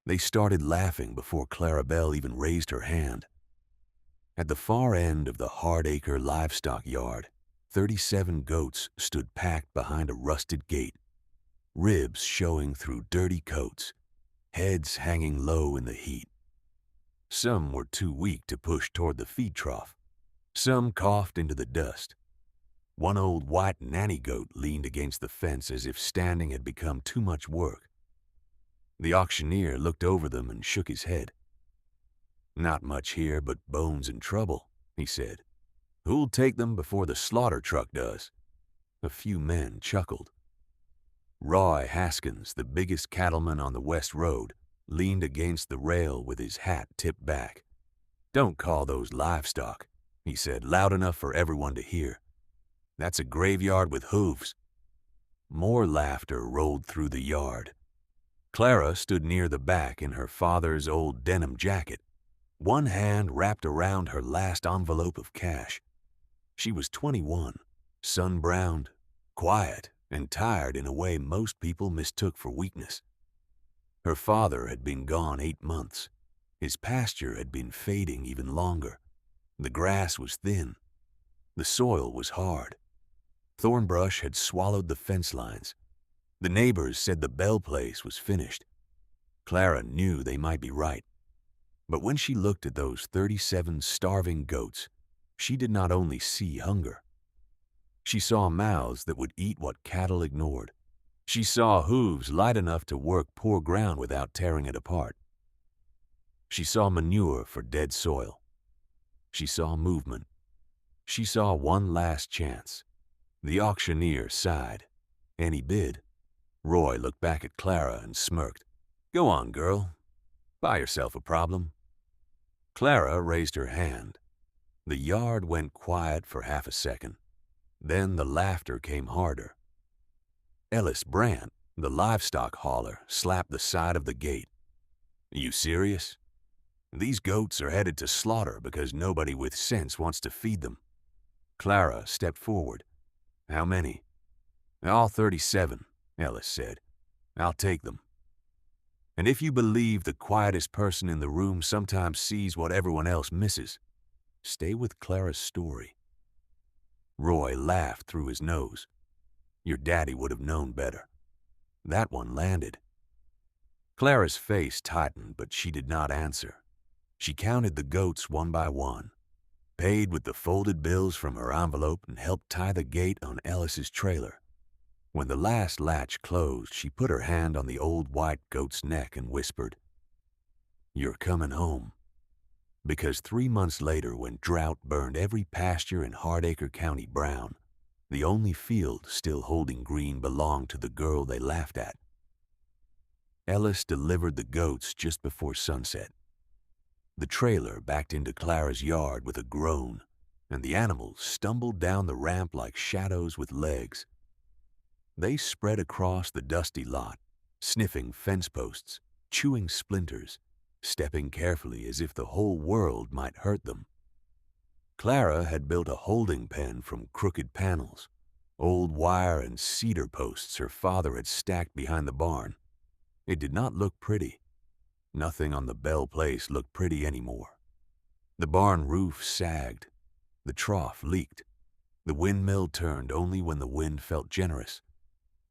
They started laughing before Clara Bell even raised her hand. At the far end of the Hardacre livestock yard, 37 goats stood packed behind a rusted gate, ribs showing through dirty coats, heads hanging low in the heat. Some were too weak to push toward the feed trough. Some coughed into the dust. One old white nanny goat leaned against the fence as if standing had become too much work. The auctioneer looked over them and shook his head. "Not much here but bones and trouble," he said. "Who'll take them before the slaughter truck does?" A few men chuckled. Roy Haskins, the biggest cattleman on the West Road, leaned against the rail with his hat tipped back. "Don't call those livestock," he said, loud enough for everyone to hear. "That's a graveyard with hooves." More laughter rolled through the yard. Clara stood near the back in her father's old denim jacket, one hand wrapped around her last envelope of cash. She was 21, sun-browned, quiet, and tired in a way most people mistook for weakness. Her father had been gone 8 months. His pasture had been fading even longer. The grass was thin. The soil was hard. Thornbrush had swallowed the fence lines. The neighbors said the Bell place was finished. Clara knew they might be right. But when she looked at those 37 starving goats, she did not only see hunger. She saw mouths that would eat what cattle ignored. She saw hooves light enough to work poor ground without tearing it apart. She saw manure for dead soil. She saw movement. She saw one last chance. The auctioneer sighed. Any bid? Roy looked back at Clara and smirked. "Go on, girl. Buy yourself a problem." Clara raised her hand. The yard went quiet for half a second. Then the laughter came harder. Ellis Brandt, the livestock hauler, slapped the side of the gate. "You serious? These goats are headed to slaughter because nobody with sense wants to feed them." Clara stepped forward. "How many?" "All 37, Ellis said. "I'll take them. And if you believe the quietest person in the room sometimes sees what everyone else misses, stay with Clara's story." Roy laughed through his nose. "Your daddy would have known better." That one landed. Clara's face tightened, but she did not answer. She counted the goats one by one, paid with the folded bills from her envelope, and helped tie the gate on Ellis's trailer. When the last latch closed, she put her hand on the old white goat's neck and whispered, "You're coming home." Because 3 months later, when drought burned every pasture in Hardacre County brown, the only field still holding green belonged to the girl they laughed at. Ellis delivered the goats just before sunset. The trailer backed into Clara's yard with a groan, and the animals stumbled down the ramp like shadows with legs. They spread across the dusty lot, sniffing fence posts, chewing splinters, stepping carefully as if the whole world might hurt them. Clara had built a holding pen from crooked panels, old wire and cedar posts her father had stacked behind the barn. It did not look pretty. Nothing on the Bell place looked pretty anymore. The barn roof sagged. The trough leaked. The windmill turned only when the wind felt generous.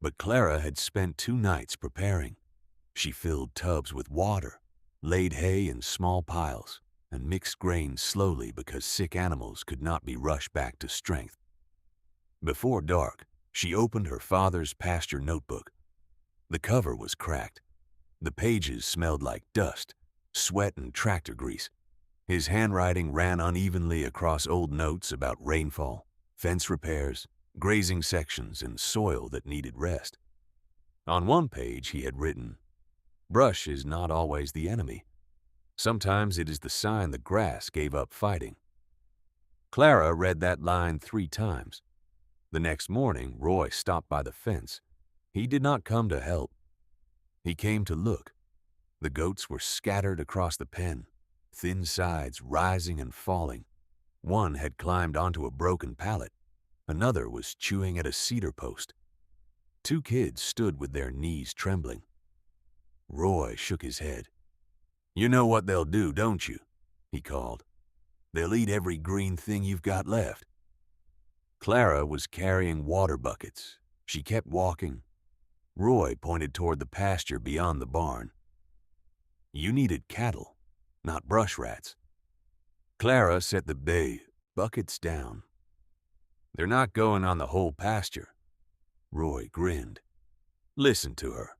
But Clara had spent 2 nights preparing. She filled tubs with water, laid hay in small piles, and mixed grain slowly because sick animals could not be rushed back to strength. Before dark, she opened her father's Pasture notebook. The cover was cracked. The pages smelled like dust, sweat, and tractor grease. His handwriting ran unevenly across old notes about rainfall, fence repairs, grazing sections, and soil that needed rest. On one page he had written, "Brush is not always the enemy. Sometimes it is the sign the grass gave up fighting." Clara read that line 3 times. The next morning, Roy stopped by the fence. He did not come to help. He came to look. The goats were scattered across the pen, thin sides rising and falling. One had climbed onto a broken pallet. Another was chewing at a cedar post. 2 kids stood with their knees trembling. Roy shook his head. "You know what they'll do, don't you?" he called. "They'll eat every green thing you've got left." Clara was carrying water buckets. She kept walking. Roy pointed toward the pasture beyond the barn. "You needed cattle, not brush rats." Clara set the buckets down. "They're not going on the whole pasture." Roy grinned. "Listen to her.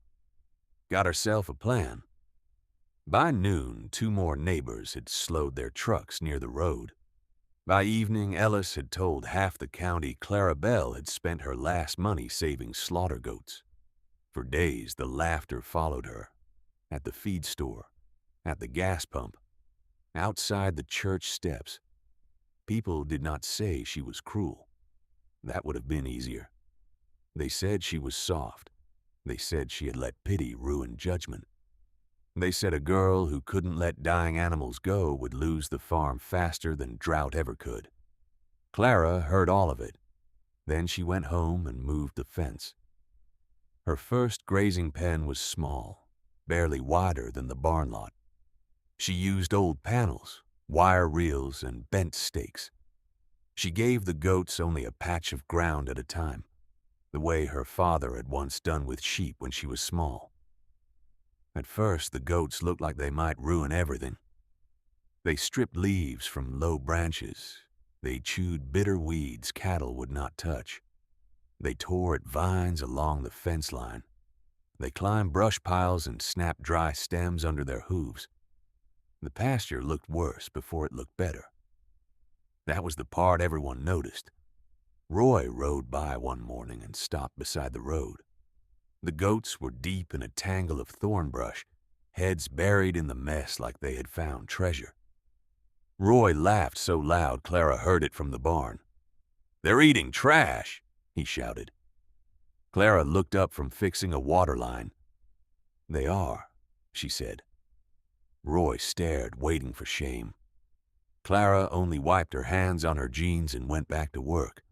Got herself a plan." By noon, 2 more neighbors had slowed their trucks near the road. By evening, Ellis had told half the county Clara Bell had spent her last money saving slaughter goats. For days, the laughter followed her. At the feed store, at the gas pump, outside the church steps. People did not say she was cruel. That would have been easier. They said she was soft. They said she had let pity ruin judgment. They said a girl who couldn't let dying animals go would lose the farm faster than drought ever could. Clara heard all of it. Then she went home and moved the fence. Her first grazing pen was small, barely wider than the barn lot. She used old panels, wire reels, and bent stakes. She gave the goats only a patch of ground at a time, the way her father had once done with sheep when she was small. At first, the goats looked like they might ruin everything. They stripped leaves from low branches. They chewed bitter weeds cattle would not touch. They tore at vines along the fence line. They climbed brush piles and snapped dry stems under their hooves. The pasture looked worse before it looked better. That was the part everyone noticed. Roy rode by one morning and stopped beside the road. The goats were deep in a tangle of thorn brush, heads buried in the mess like they had found treasure. Roy laughed so loud Clara heard it from the barn. "They're eating trash," he shouted. Clara looked up from fixing a water line. "They are," she said. Roy stared, waiting for shame. Clara only wiped her hands on her jeans and went back to work.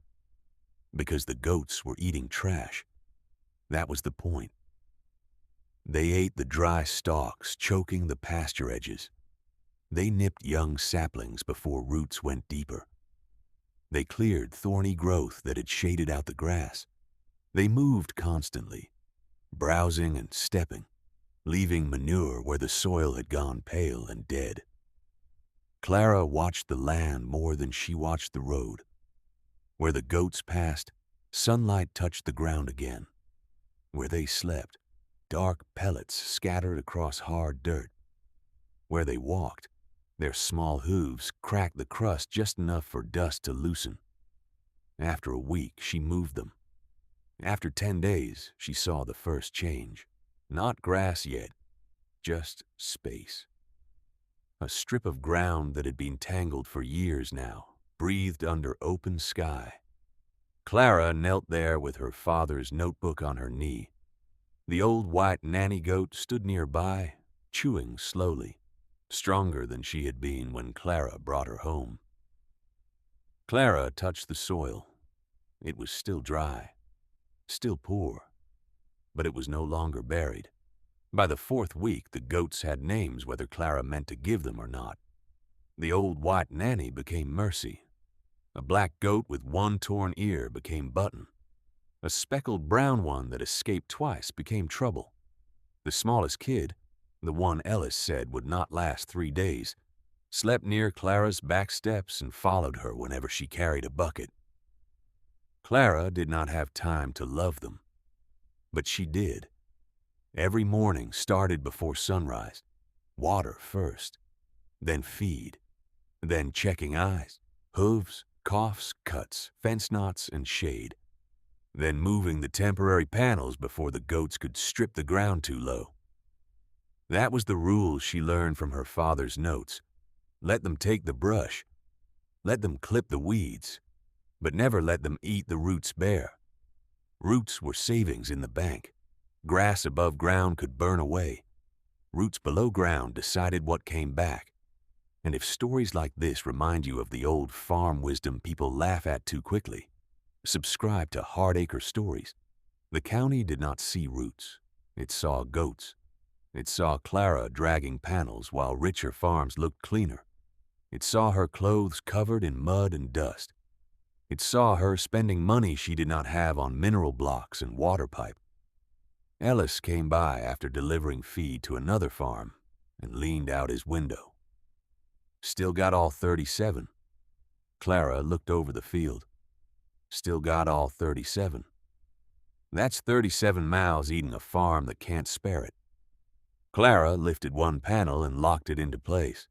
Because the goats were eating trash. That was the point. They ate the dry stalks, choking the pasture edges. They nipped young saplings before roots went deeper. They cleared thorny growth that had shaded out the grass. They moved constantly, browsing and stepping, leaving manure where the soil had gone pale and dead. Clara watched the land more than she watched the road. Where the goats passed, sunlight touched the ground again. Where they slept, dark pellets scattered across hard dirt. Where they walked, their small hooves cracked the crust just enough for dust to loosen. After a week, she moved them. After 10 days, she saw the first change. Not grass yet, just space. A strip of ground that had been tangled for years now, breathed under open sky. Clara knelt there with her father's notebook on her knee. The old white nanny goat stood nearby, chewing slowly, stronger than she had been when Clara brought her home. Clara touched the soil. It was still dry, still poor, but it was no longer buried. By the 4th week, the goats had names whether Clara meant to give them or not. The old white nanny became Mercy. A black goat with one torn ear became Button. A speckled brown one that escaped twice became Trouble. The smallest kid, the one Ellis said would not last 3 days, slept near Clara's back steps and followed her whenever she carried a bucket. Clara did not have time to love them, but she did. Every morning started before sunrise. Water first, then feed, then checking eyes, hooves, coughs, cuts, fence knots, and shade. Then moving the temporary panels before the goats could strip the ground too low. That was the rule she learned from her father's notes. Let them take the brush. Let them clip the weeds, but never let them eat the roots bare. Roots were savings in the bank. Grass above ground could burn away. Roots below ground decided what came back. And if stories like this remind you of the old farm wisdom people laugh at too quickly, subscribe to Hardacre Stories. The county did not see roots. It saw goats. It saw Clara dragging panels while richer farms looked cleaner. It saw her clothes covered in mud and dust. It saw her spending money she did not have on mineral blocks and water pipe. Ellis came by after delivering feed to another farm and leaned out his window. Still got all 37. Clara looked over the field. Still got all 37. That's 37 mouths eating a farm that can't spare it. Clara lifted one panel and locked it into place.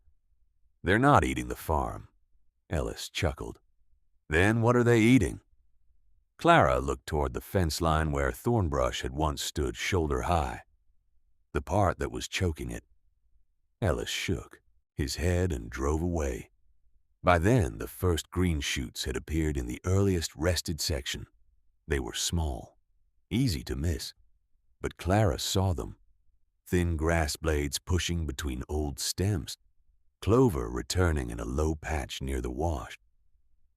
They're not eating the farm, Ellis chuckled. Then what are they eating? Clara looked toward the fence line where thornbrush had once stood shoulder high, the part that was choking it. Ellis shook his head and drove away. By then, the first green shoots had appeared in the earliest rested section. They were small, easy to miss, but Clara saw them. Thin grass blades pushing between old stems, clover returning in a low patch near the wash,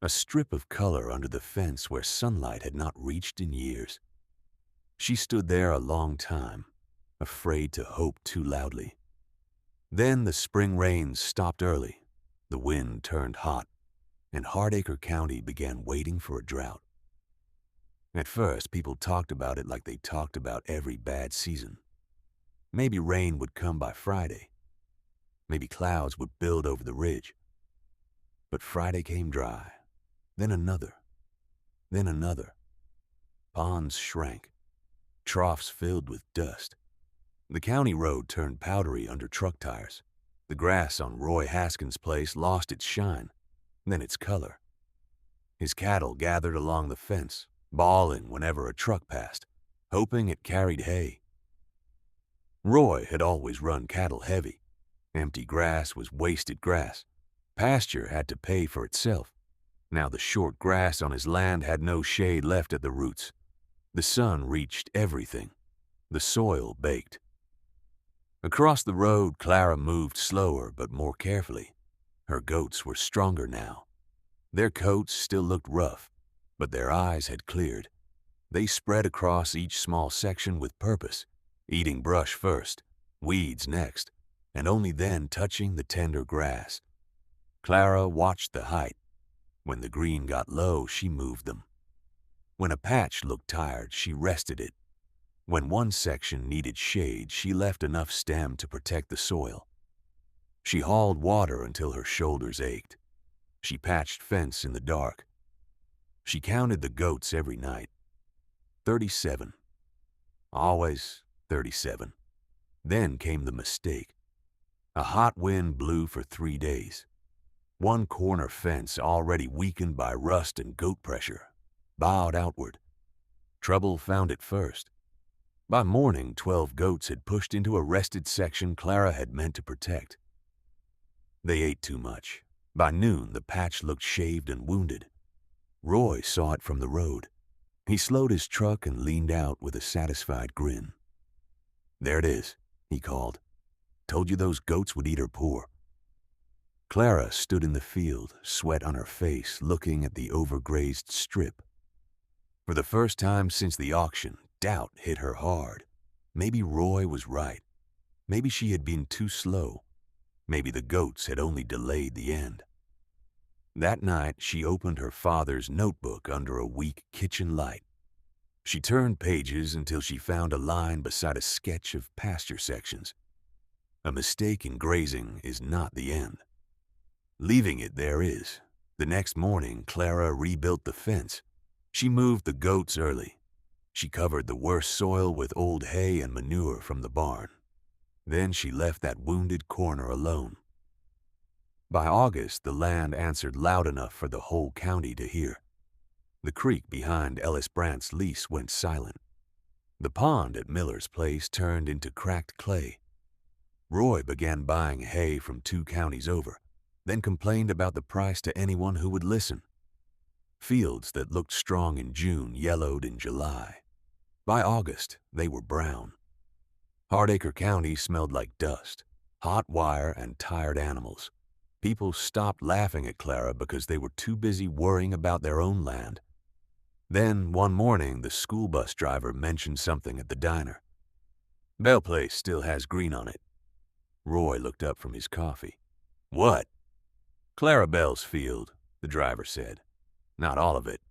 a strip of color under the fence where sunlight had not reached in years. She stood there a long time, afraid to hope too loudly. Then the spring rains stopped early, the wind turned hot, and Hardacre County began waiting for a drought. At first, people talked about it like they talked about every bad season. Maybe rain would come by Friday. Maybe clouds would build over the ridge. But Friday came dry, then another, then another. Ponds shrank, troughs filled with dust. The county road turned powdery under truck tires. The grass on Roy Haskins' place lost its shine, then its color. His cattle gathered along the fence, bawling whenever a truck passed, hoping it carried hay. Roy had always run cattle heavy. Empty grass was wasted grass. Pasture had to pay for itself. Now the short grass on his land had no shade left at the roots. The sun reached everything. The soil baked. Across the road, Clara moved slower but more carefully. Her goats were stronger now. Their coats still looked rough, but their eyes had cleared. They spread across each small section with purpose, eating brush first, weeds next, and only then touching the tender grass. Clara watched the height. When the green got low, she moved them. When a patch looked tired, she rested it. When one section needed shade, she left enough stem to protect the soil. She hauled water until her shoulders ached. She patched fence in the dark. She counted the goats every night. 37. Always 37. Then came the mistake. A hot wind blew for 3 days. One corner fence, already weakened by rust and goat pressure, bowed outward. Trouble found it first. By morning, 12 goats had pushed into a rested section Clara had meant to protect. They ate too much. By noon, the patch looked shaved and wounded. Roy saw it from the road. He slowed his truck and leaned out with a satisfied grin. "There it is," he called. "Told you those goats would eat her poor." Clara stood in the field, sweat on her face, looking at the overgrazed strip. For the first time since the auction, doubt hit her hard. Maybe Roy was right. Maybe she had been too slow. Maybe the goats had only delayed the end. That night, she opened her father's notebook under a weak kitchen light. She turned pages until she found a line beside a sketch of pasture sections. A mistake in grazing is not the end. Leaving it there is. The next morning, Clara rebuilt the fence. She moved the goats early. She covered the worst soil with old hay and manure from the barn. Then she left that wounded corner alone. By August, the land answered loud enough for the whole county to hear. The creek behind Ellis Brandt's lease went silent. The pond at Miller's place turned into cracked clay. Roy began buying hay from 2 counties over, then complained about the price to anyone who would listen. Fields that looked strong in June yellowed in July. By August, they were brown. Hardacre County smelled like dust, hot wire, and tired animals. People stopped laughing at Clara because they were too busy worrying about their own land. Then, one morning, the school bus driver mentioned something at the diner. Bell Place still has green on it. Roy looked up from his coffee. What? Clara Bell's field, the driver said. Not all of it,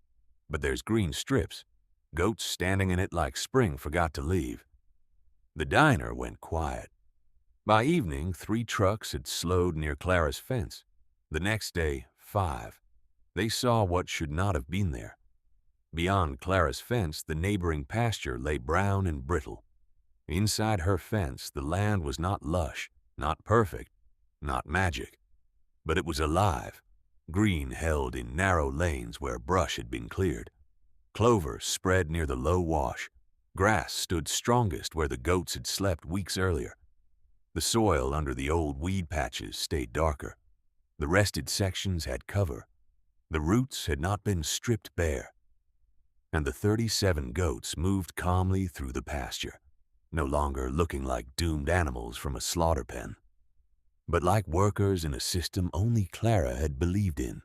but there's green strips. Goats standing in it like spring forgot to leave. The diner went quiet. By evening, 3 trucks had slowed near Clara's fence. The next day, 5. They saw what should not have been there. Beyond Clara's fence, the neighboring pasture lay brown and brittle. Inside her fence, the land was not lush, not perfect, not magic, but it was alive, green held in narrow lanes where brush had been cleared. Clover spread near the low wash. Grass stood strongest where the goats had slept weeks earlier. The soil under the old weed patches stayed darker. The rested sections had cover. The roots had not been stripped bare. And the 37 goats moved calmly through the pasture, no longer looking like doomed animals from a slaughter pen, but like workers in a system only Clara had believed in.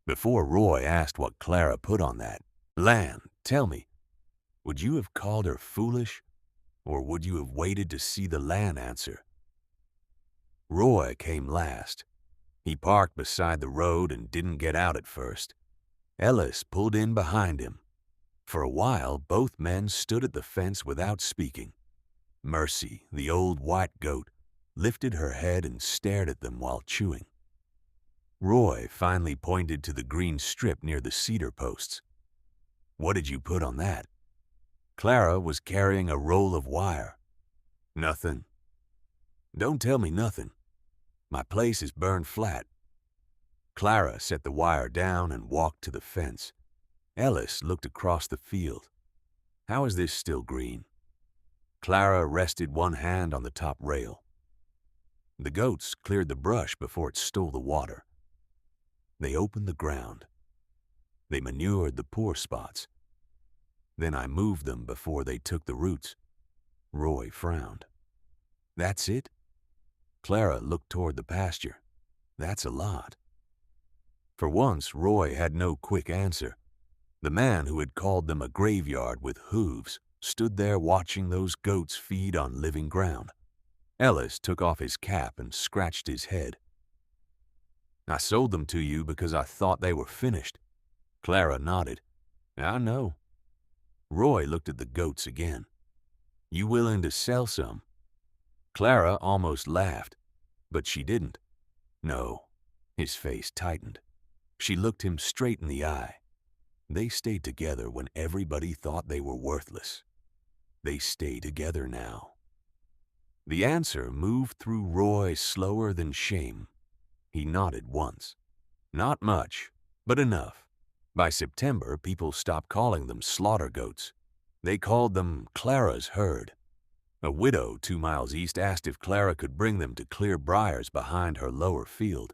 Before Roy asked what Clara put on that, "Land, tell me, would you have called her foolish, or would you have waited to see the land answer?" Roy came last. He parked beside the road and didn't get out at first. Ellis pulled in behind him. For a while, both men stood at the fence without speaking. Mercy, the old white goat, lifted her head and stared at them while chewing. Roy finally pointed to the green strip near the cedar posts. "What did you put on that?" Clara was carrying a roll of wire. "Nothing." "Don't tell me nothing. My place is burned flat." Clara set the wire down and walked to the fence. Ellis looked across the field. "How is this still green?" Clara rested one hand on the top rail. "The goats cleared the brush before it stole the water. They opened the ground. They manured the poor spots. Then I moved them before they took the roots." Roy frowned. "That's it?" Clara looked toward the pasture. "That's a lot." For once, Roy had no quick answer. The man who had called them a graveyard with hooves stood there watching those goats feed on living ground. Ellis took off his cap and scratched his head. "I sold them to you because I thought they were finished." Clara nodded. "I know." Roy looked at the goats again. "You willing to sell some?" Clara almost laughed, but she didn't. "No." His face tightened. She looked him straight in the eye. They stayed together when everybody thought they were worthless. They stay together now. The answer moved through Roy slower than shame. He nodded once. Not much, but enough. By September, people stopped calling them slaughter goats. They called them Clara's herd. A widow 2 miles east asked if Clara could bring them to clear briars behind her lower field.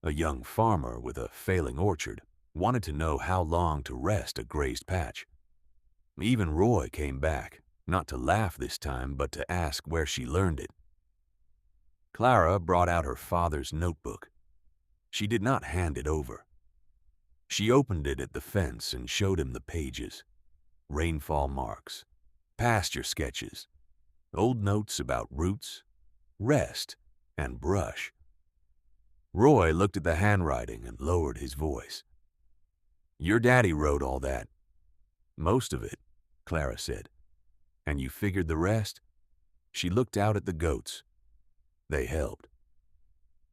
A young farmer with a failing orchard wanted to know how long to rest a grazed patch. Even Roy came back, not to laugh this time, but to ask where she learned it. Clara brought out her father's notebook. She did not hand it over. She opened it at the fence and showed him the pages. Rainfall marks, pasture sketches, old notes about roots, rest, and brush. Roy looked at the handwriting and lowered his voice. "Your daddy wrote all that." "Most of it," Clara said. "And you figured the rest?" She looked out at the goats. They helped.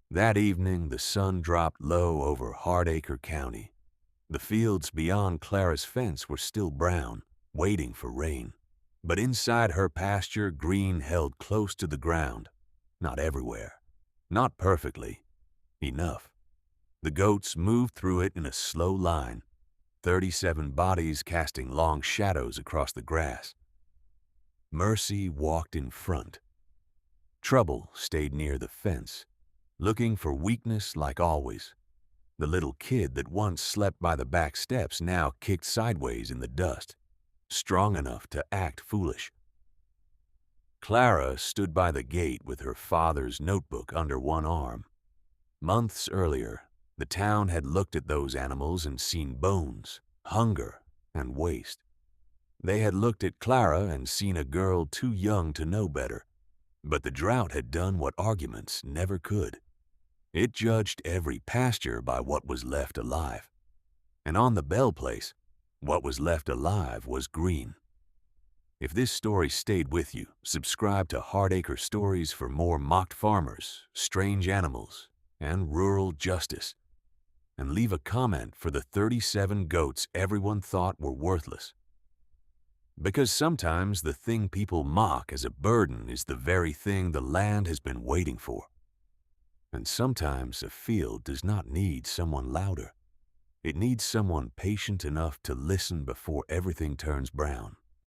That evening, the sun dropped low over Hardacre County. The fields beyond Clara's fence were still brown, waiting for rain. But inside her pasture, green held close to the ground. Not everywhere. Not perfectly. Enough. The goats moved through it in a slow line, 37 bodies casting long shadows across the grass. Mercy walked in front. Trouble stayed near the fence, looking for weakness like always. The little kid that once slept by the back steps now kicked sideways in the dust, strong enough to act foolish. Clara stood by the gate with her father's notebook under one arm. Months earlier, the town had looked at those animals and seen bones, hunger, and waste. They had looked at Clara and seen a girl too young to know better. But the drought had done what arguments never could. It judged every pasture by what was left alive. And on the Bell place, what was left alive was green. If this story stayed with you, subscribe to Hardacre Stories for more mocked farmers, strange animals, and rural justice. And leave a comment for the 37 goats everyone thought were worthless. Because sometimes the thing people mock as a burden is the very thing the land has been waiting for. And sometimes a field does not need someone louder. It needs someone patient enough to listen before everything turns brown.